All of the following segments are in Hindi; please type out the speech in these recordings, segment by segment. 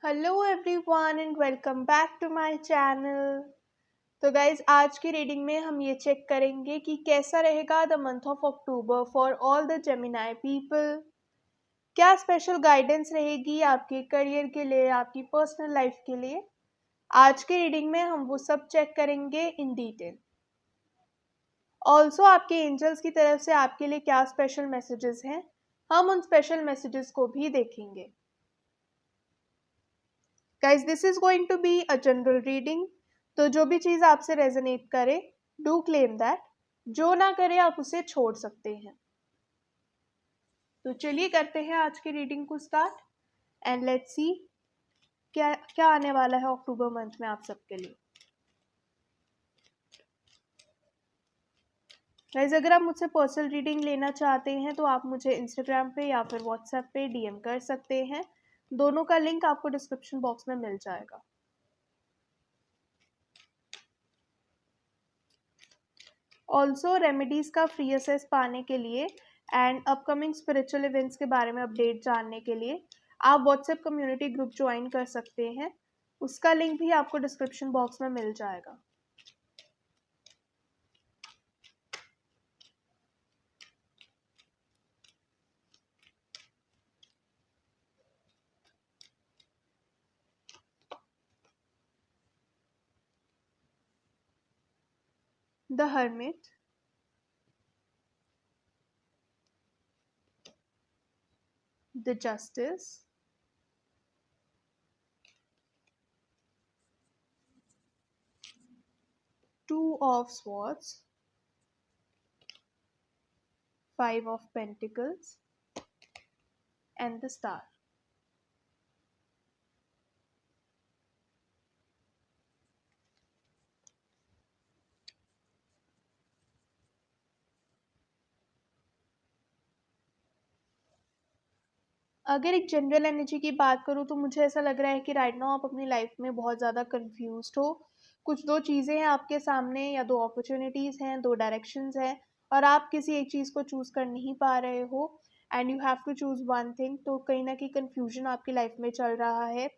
Hello everyone and welcome back to my channel. तो गाइज आज की रीडिंग में हम ये चेक करेंगे कि कैसा रहेगा the month of October for all the Gemini people. क्या स्पेशल गाइडेंस रहेगी आपके करियर के लिए, आपकी पर्सनल लाइफ के लिए। आज की रीडिंग में हम वो सब चेक करेंगे इन डिटेल। ऑल्सो आपके एंजल्स की तरफ से आपके लिए क्या स्पेशल मैसेजेस हैं, हम उन स्पेशल मैसेजेस को भी देखेंगे। Guys this is going to be a general reading, तो जो भी चीज आपसे रेजोनेट करे डू क्लेम दैट, जो ना करे आप उसे छोड़ सकते हैं। तो चलिए करते हैं आज की रीडिंग को स्टार्ट एंड लेट्स सी क्या क्या आने वाला है अक्टूबर मंथ में आप सबके लिए। गाइज अगर आप मुझसे पर्सनल रीडिंग लेना चाहते हैं तो आप मुझे इंस्टाग्राम पे या फिर व्हाट्सएप पे डीएम कर सकते हैं। दोनों का लिंक आपको डिस्क्रिप्शन बॉक्स में मिल जाएगा। ऑल्सो रेमेडीज का फ्री असेस पाने के लिए एंड अपकमिंग स्पिरिचुअल इवेंट्स के बारे में अपडेट जानने के लिए आप व्हाट्सएप कम्युनिटी ग्रुप ज्वाइन कर सकते हैं। उसका लिंक भी आपको डिस्क्रिप्शन बॉक्स में मिल जाएगा। The hermit, the justice, two of swords, five of pentacles and the star. अगर एक जनरल एनर्जी की बात करूँ तो मुझे ऐसा लग रहा है कि राइट नाउ आप अपनी लाइफ में बहुत ज़्यादा कंफ्यूज्ड हो। कुछ दो चीज़ें हैं आपके सामने या दो अपॉर्चुनिटीज़ हैं, दो डायरेक्शंस हैं और आप किसी एक चीज़ को चूज़ कर नहीं पा रहे हो and you have to choose one thing. तो कहीं ना कहीं कंफ्यूजन आपकी लाइफ में चल रहा है,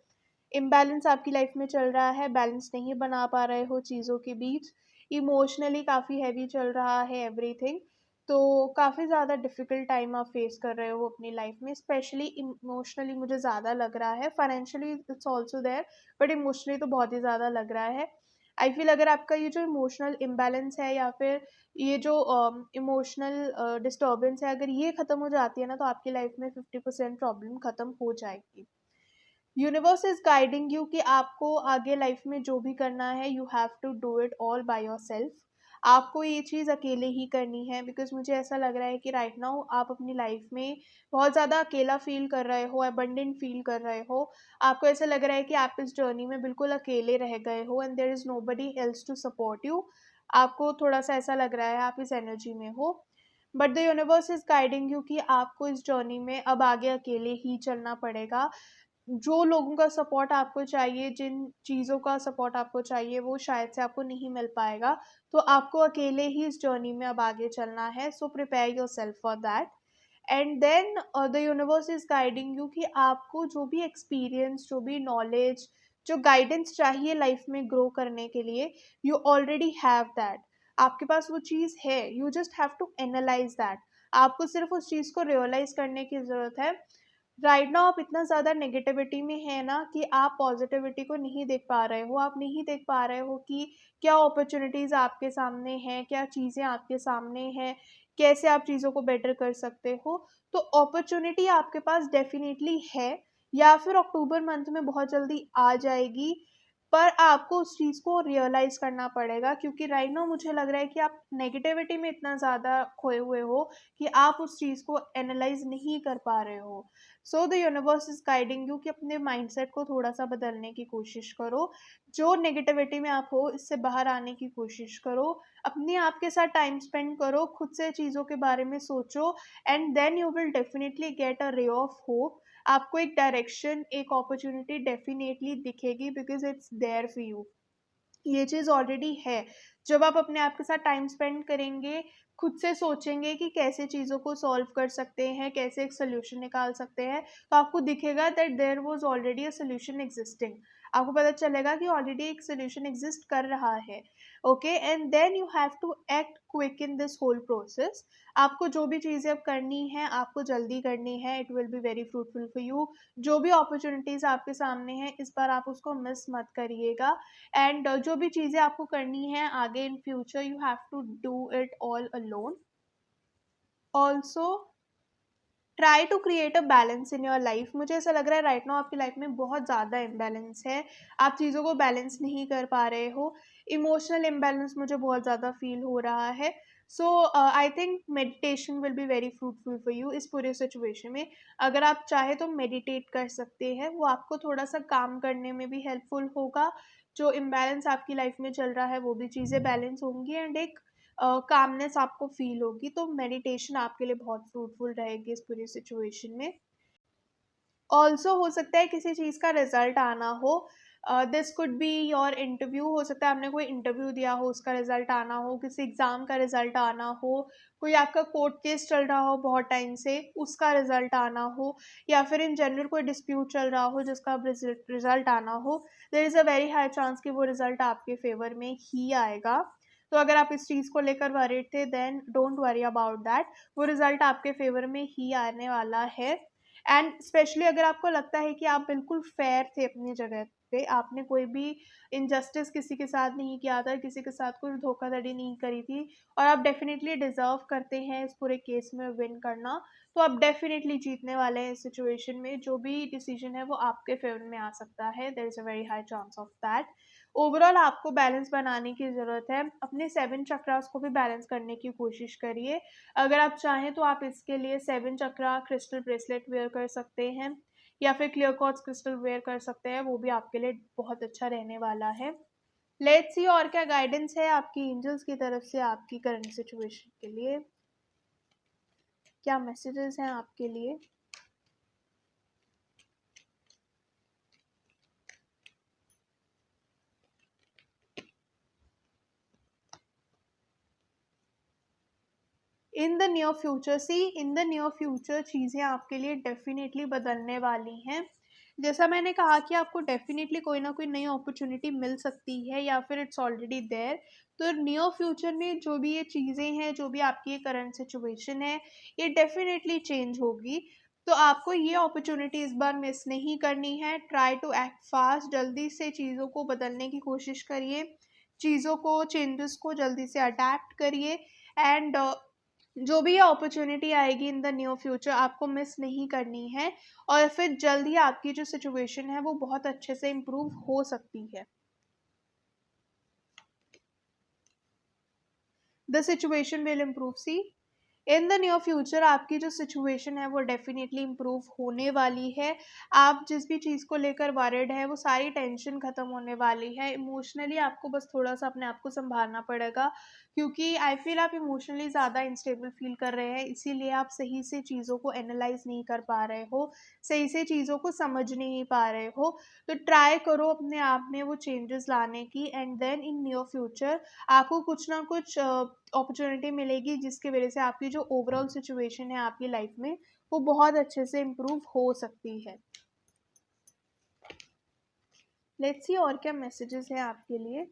इम्बैलेंस आपकी लाइफ में चल रहा है, बैलेंस नहीं बना पा रहे हो चीज़ों के बीच, इमोशनली काफ़ी हैवी चल रहा है एवरीथिंग। तो काफ़ी ज़्यादा डिफ़िकल्ट टाइम आप फेस कर रहे हो अपनी लाइफ में, स्पेशली इमोशनली मुझे ज़्यादा लग रहा है। Financially it's also there but emotionally तो बहुत ही ज़्यादा लग रहा है। आई फील अगर आपका ये जो इमोशनल इम्बैलेंस है या फिर ये जो इमोशनल डिस्टर्बेंस है, अगर ये ख़त्म हो जाती है ना तो आपकी लाइफ में 50% प्रॉब्लम ख़त्म हो जाएगी। यूनिवर्स इज गाइडिंग यू कि आपको आगे लाइफ में जो भी करना है you have to do it all by yourself. आपको ये चीज़ अकेले ही करनी है बिकॉज मुझे ऐसा लग रहा है कि राइट नाउ आप अपनी लाइफ में बहुत ज़्यादा अकेला फील कर रहे हो, अबंडेंट फील कर रहे हो। आपको ऐसा लग रहा है कि आप इस जर्नी में बिल्कुल अकेले रह गए हो and there is nobody else to support you. आपको थोड़ा सा ऐसा लग रहा है आप इस एनर्जी में हो, but the universe is guiding you कि आपको इस जर्नी में अब आगे अकेले ही चलना पड़ेगा। जो लोगों का सपोर्ट आपको चाहिए, जिन चीज़ों का सपोर्ट आपको चाहिए वो शायद से आपको नहीं मिल पाएगा। तो आपको अकेले ही इस जर्नी में अब आगे चलना है। So prepare yourself for that and then the universe is guiding you कि आपको जो भी एक्सपीरियंस, जो भी नॉलेज, जो गाइडेंस चाहिए लाइफ में ग्रो करने के लिए, यू ऑलरेडी हैव दैट। आपके पास वो चीज़ है, you just have to analyse that. आपको सिर्फ उस चीज़ को रियलाइज करने की ज़रूरत है। राइट नाउ आप इतना ज़्यादा नेगेटिविटी में है ना कि आप पॉजिटिविटी को नहीं देख पा रहे हो। आप नहीं देख पा रहे हो कि क्या अपॉर्चुनिटीज़ आपके सामने हैं, क्या चीज़ें आपके सामने हैं, कैसे आप चीज़ों को बेटर कर सकते हो। तो अपॉर्चुनिटी आपके पास डेफिनेटली है या फिर अक्टूबर मंथ में बहुत जल्दी आ जाएगी, पर आपको उस चीज़ को रियलाइज़ करना पड़ेगा क्योंकि राइट नाउ मुझे लग रहा है कि आप नेगेटिविटी में इतना ज़्यादा खोए हुए हो कि आप उस चीज़ को एनालाइज नहीं कर पा रहे हो। So the universe is guiding you कि अपने माइंडसेट को थोड़ा सा बदलने की कोशिश करो। जो नेगेटिविटी में आप हो इससे बाहर आने की कोशिश करो। अपने आप के साथ टाइम स्पेंड करो, खुद से चीज़ों के बारे में सोचो and then you will definitely get a ray of hope. आपको एक डायरेक्शन, एक अपॉर्चुनिटी डेफिनेटली दिखेगी because it's there for you. ये चीज़ ऑलरेडी है। जब आप अपने आप के साथ टाइम स्पेंड करेंगे खुद से सोचेंगे कि कैसे चीज़ों को सॉल्व कर सकते हैं, कैसे एक सोल्यूशन निकाल सकते हैं, तो आपको दिखेगा that there was already a solution existing. आपको पता चलेगा कि ऑलरेडी एक सोल्यूशन एग्जिस्ट कर रहा है। Okay, and then you have to act quick in this whole process. आपको जो भी चीज़ें अब करनी है, आपको जल्दी करनी है, it will be very fruitful for you. जो भी अपॉर्च्युनिटीज़ आपके सामने हैं, इस बार आप उसको मिस मत करिएगा। एंड जो भी चीज़ें आपको करनी है आगे in future, you have to do it all alone. Also try to create a balance in your life. मुझे ऐसा लग रहा है राइट नाउ आपकी लाइफ में बहुत ज़्यादा इम्बैलेंस है, आप चीज़ों को बैलेंस नहीं कर पा रहे हो। इमोशनल इम्बैलेंस मुझे बहुत ज़्यादा फील हो रहा है। So I think meditation will be very fruitful for you इस पूरे सिचुएशन में। अगर आप चाहे तो मेडिटेट कर सकते हैं, वो आपको थोड़ा सा काम करने में भी हेल्पफुल होगा। जो इम्बैलेंस आपकी लाइफ में चल रहा है वो भी चीज़ें बैलेंस होंगी, एंड एक कामनेस आपको फील होगी। तो मेडिटेशन आपके लिए बहुत फ्रूटफुल रहेगी इस पूरी सिचुएशन में। ऑल्सो हो सकता है किसी चीज़ का रिजल्ट आना हो, this could be your interview. हो सकता है आपने कोई इंटरव्यू दिया हो, उसका रिजल्ट आना हो, किसी एग्ज़ाम का रिजल्ट आना हो, कोई आपका कोर्ट केस चल रहा हो बहुत टाइम से, उसका रिजल्ट आना हो, या फिर इन जनरल कोई डिस्प्यूट चल रहा हो जिसका अब रिजल्ट आना हो। There is a very high chance कि वो रिजल्ट आपके फेवर में ही आएगा। तो अगर आप इस चीज़ को लेकर वरीड थे, then don't worry about that. वो रिजल्ट आपके फेवर में ही आने वाला है। एंड स्पेशली अगर आपको लगता है कि आप बिल्कुल फेयर थे अपनी जगह पे, आपने कोई भी इनजस्टिस किसी के साथ नहीं किया था, किसी के साथ कोई धोखाधड़ी नहीं करी थी, और आप डेफिनेटली डिजर्व करते हैं इस पूरे केस में विन करना, तो आप डेफिनेटली जीतने वाले हैं इस सिचुएशन में। जो भी डिसीजन है वो आपके फेवर में आ सकता है, there is a very high chance of that. Overall आपको बैलेंस बनाने की ज़रूरत है, अपने 7 चक्रास को भी बैलेंस करने की कोशिश करिए। अगर आप चाहें तो आप इसके लिए 7 चक्रा क्रिस्टल ब्रेसलेट वेयर कर सकते हैं, या फिर क्लियर क्वार्ट्ज क्रिस्टल वेयर कर सकते हैं, वो भी आपके लिए बहुत अच्छा रहने वाला है। लेट्स सी और क्या गाइडेंस है आपकी एंजल्स की तरफ से आपकी करंट सिचुएशन के लिए, क्या मैसेजेस हैं आपके लिए। In the near future, see in the near future चीज़ें आपके लिए डेफिनेटली बदलने वाली हैं। जैसा मैंने कहा कि आपको डेफिनेटली कोई ना कोई नई अपॉर्चुनिटी मिल सकती है, या फिर इट्स ऑलरेडी देयर। तो नियर फ्यूचर में जो भी ये चीज़ें हैं, जो भी आपकी ये करंट सिचुएशन है, ये डेफिनेटली चेंज होगी। तो आपको ये अपॉर्चुनिटी इस बार मिस नहीं करनी है। ट्राई टू एक्ट फास्ट, जल्दी से चीज़ों को बदलने की कोशिश करिए, चीज़ों को, चेंजेस को जल्दी से अडैप्ट करिए। एंड जो भी ये अपॉर्चुनिटी आएगी इन द नियर फ्यूचर, आपको मिस नहीं करनी है, और फिर जल्द ही आपकी जो सिचुएशन है वो बहुत अच्छे से इम्प्रूव हो सकती है। The situation will improve, see in the near future आपकी जो सिचुएशन है वो डेफिनेटली इम्प्रूव होने वाली है। आप जिस भी चीज़ को लेकर वरिड है, वो सारी टेंशन ख़त्म होने वाली है। इमोशनली आपको बस थोड़ा सा अपने आप को संभालना पड़ेगा, क्योंकि आई फील आप इमोशनली ज़्यादा अनस्टेबल फील कर रहे हैं, इसीलिए आप सही से चीज़ों को एनालाइज नहीं कर पा रहे हो, सही से चीज़ों को समझ नहीं पा रहे हो। तो ट्राई करो अपने आप में वो चेंजेस लाने की, and then in near future आपको कुछ ना कुछ अपॉर्चुनिटी मिलेगी, जिसकी वजह से आपकी जो ओवरऑल सिचुएशन है आपकी लाइफ में, वो बहुत अच्छे से इम्प्रूव हो सकती है। लेट्स सी और क्या मैसेजेस हैं आपके लिए।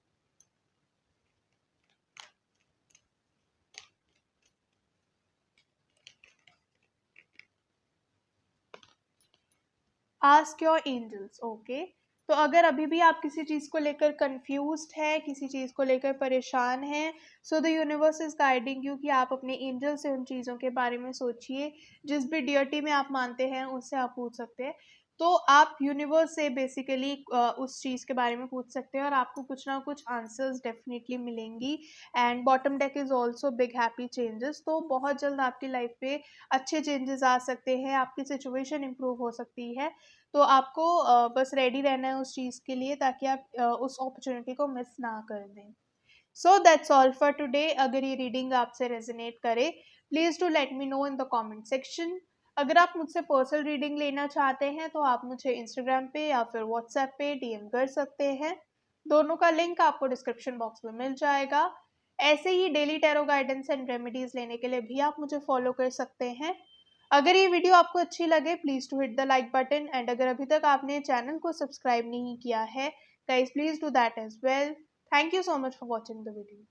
Ask your angels, okay. तो अगर अभी भी आप किसी चीज़ को लेकर कंफ्यूज्ड है, किसी चीज़ को लेकर परेशान हैं, so the universe is guiding you कि आप अपने एंजल से उन चीज़ों के बारे में सोचिए। जिस भी डियटी में आप मानते हैं उससे आप पूछ सकते हैं। तो आप यूनिवर्स से बेसिकली उस चीज़ के बारे में पूछ सकते हैं, और आपको कुछ ना कुछ आंसर्स डेफिनेटली मिलेंगी। And bottom deck is also big happy changes, तो बहुत जल्द आपकी लाइफ पे अच्छे चेंजेस आ सकते हैं, आपकी सिचुएशन इंप्रूव हो सकती है। तो आपको बस रेडी रहना है उस चीज़ के लिए, ताकि आप उस अपॉर्चुनिटी को मिस ना कर दें। So that's all for today. अगर ये रीडिंग आपसे रेजोनेट करे, please do let me know in the comment section. अगर आप मुझसे पर्सनल रीडिंग लेना चाहते हैं तो आप मुझे इंस्टाग्राम पे या फिर व्हाट्सएप पे डीएम कर सकते हैं। दोनों का लिंक आपको डिस्क्रिप्शन बॉक्स में मिल जाएगा। ऐसे ही daily tarot guidance and remedies लेने के लिए भी आप मुझे फॉलो कर सकते हैं। अगर ये वीडियो आपको अच्छी लगे please to hit the like button, and अगर अभी तक आपने चैनल को सब्सक्राइब नहीं किया है guys please do that as well. Thank you so much for watching the video.